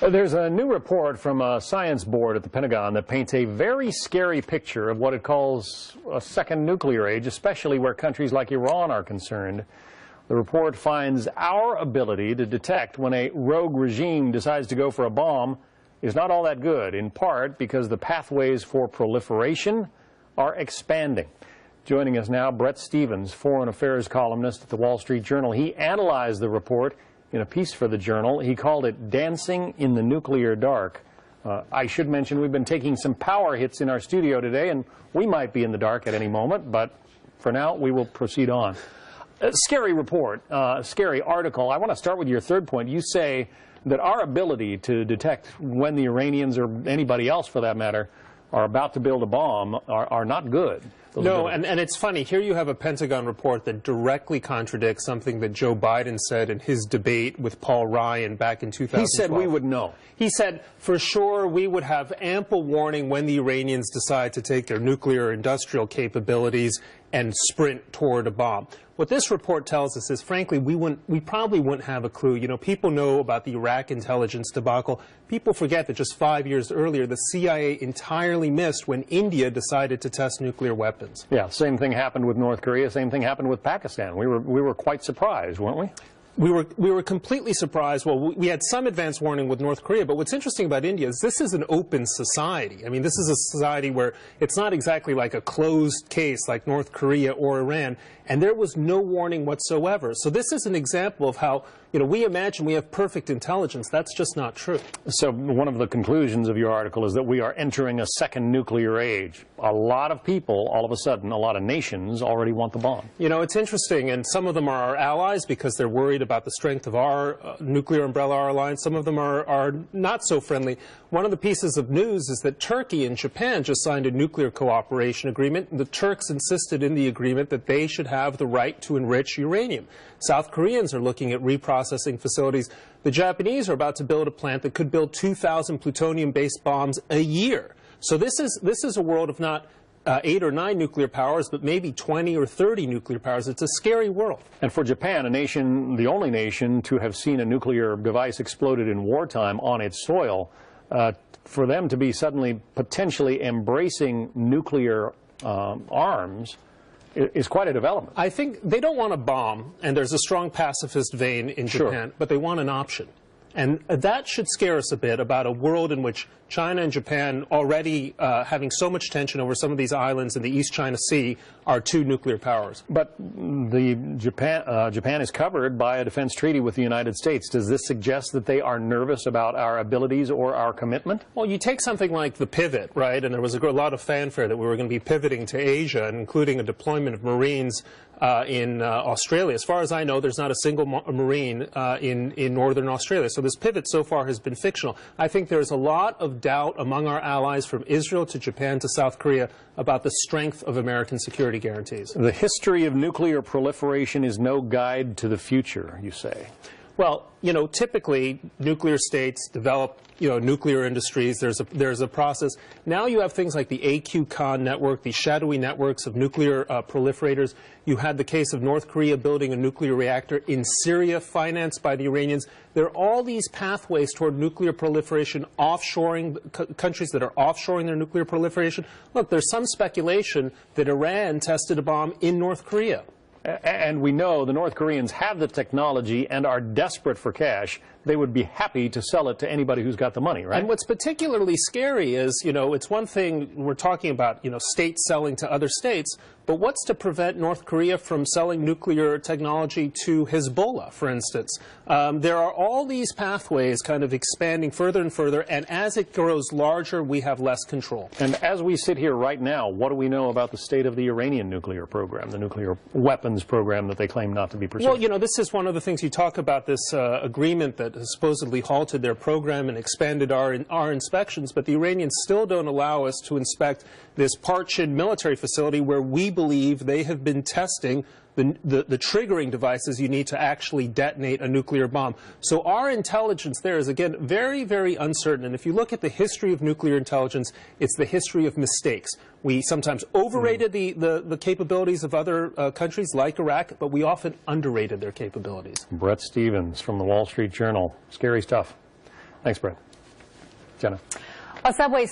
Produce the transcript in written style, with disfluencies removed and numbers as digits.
There's a new report from a science board at the Pentagon that paints a very scary picture of what it calls a second nuclear age, especially where countries like Iran are concerned. The report finds our ability to detect when a rogue regime decides to go for a bomb is not all that good, in part because the pathways for proliferation are expanding. Joining us now, Bret Stephens, foreign affairs columnist at the Wall Street Journal. He analyzed the report in a piece for the Journal. He called it Dancing in the Nuclear Dark. I should mention we've been taking some power hits in our studio today, and we might be in the dark at any moment, but for now we will proceed on. Scary report, scary article. I want to start with your third point. You say that our ability to detect when the Iranians, or anybody else for that matter, are about to build a bomb are not good. No, and it's funny. Here you have a Pentagon report that directly contradicts something that Joe Biden said in his debate with Paul Ryan back in 2012. He said we would know. He said, for sure, we would have ample warning when the Iranians decide to take their nuclear industrial capabilities and sprint toward a bomb. What this report tells us is, frankly, we probably wouldn't have a clue. You know, people know about the Iraq intelligence debacle. People forget that just 5 years earlier, the CIA entirely missed when India decided to test nuclear weapons. Yeah, same thing happened with North Korea, same thing happened with Pakistan. We were quite surprised, weren't we? We were completely surprised. Well, we had some advance warning with North Korea, but what's interesting about India is this is an open society. I mean, this is a society where it's not exactly like a closed case like North Korea or Iran, and there was no warning whatsoever. So this is an example of how, you know, we imagine we have perfect intelligence. That's just not true. So one of the conclusions of your article is that we are entering a second nuclear age. A lot of people, all of a sudden, a lot of nations already want the bomb. You know, it's interesting, and some of them are our allies because they're worried about the strength of our nuclear umbrella alliance. Some of them are not so friendly. One of the pieces of news is that Turkey and Japan just signed a nuclear cooperation agreement. The Turks insisted in the agreement that they should have the right to enrich uranium. South Koreans are looking at reprocessing facilities. The Japanese are about to build a plant that could build 2,000 plutonium-based bombs a year. So this is a world of not 8 or 9 nuclear powers, but maybe 20 or 30 nuclear powers. It's a scary world. And for Japan, a nation, the only nation to have seen a nuclear device exploded in wartime on its soil, for them to be suddenly potentially embracing nuclear arms is quite a development. I think they don't want a bomb, and there's a strong pacifist vein in Japan, but they want an option. And that should scare us a bit about a world in which China and Japan, already having so much tension over some of these islands in the East China Sea, are 2 nuclear powers. But Japan is covered by a defense treaty with the United States. Does this suggest that they are nervous about our abilities or our commitment? Well, you take something like the pivot, right? And there was a lot of fanfare that we were going to be pivoting to Asia, including a deployment of Marines in Australia. As far as I know, there's not a single Marine in northern Australia. So this pivot so far has been fictional. I think there's a lot of doubt among our allies from Israel to Japan to South Korea about the strength of American security guarantees. The history of nuclear proliferation is no guide to the future, you say. Well, you know, typically nuclear states develop, you know, nuclear industries. There's a process. Now you have things like the AQ-Khan network, the shadowy networks of nuclear proliferators. You had the case of North Korea building a nuclear reactor in Syria, financed by the Iranians. There are all these pathways toward nuclear proliferation, offshoring, countries that are offshoring their nuclear proliferation. Look, there's some speculation that Iran tested a bomb in North Korea. And we know the North Koreans have the technology and are desperate for cash. They would be happy to sell it to anybody who's got the money, right? And what's particularly scary is, you know, it's one thing we're talking about, you know, states selling to other states, but what's to prevent North Korea from selling nuclear technology to Hezbollah, for instance? There are all these pathways kind of expanding further and further, and as it grows larger, we have less control. And as we sit here right now, what do we know about the state of the Iranian nuclear program, the nuclear weapons program that they claim not to be pursuing? Well, you know, this is one of the things you talk about, this agreement that has supposedly halted their program and expanded our inspections, but the Iranians still don't allow us to inspect this Parchin military facility where we believe they have been testing the triggering devices you need to actually detonate a nuclear bomb. So our intelligence there is, again, very, very uncertain. And if you look at the history of nuclear intelligence, it's the history of mistakes. We sometimes overrated the capabilities of other countries like Iraq, but we often underrated their capabilities. Bret Stephens from the Wall Street Journal. Scary stuff. Thanks, Bret. Jenna. A subway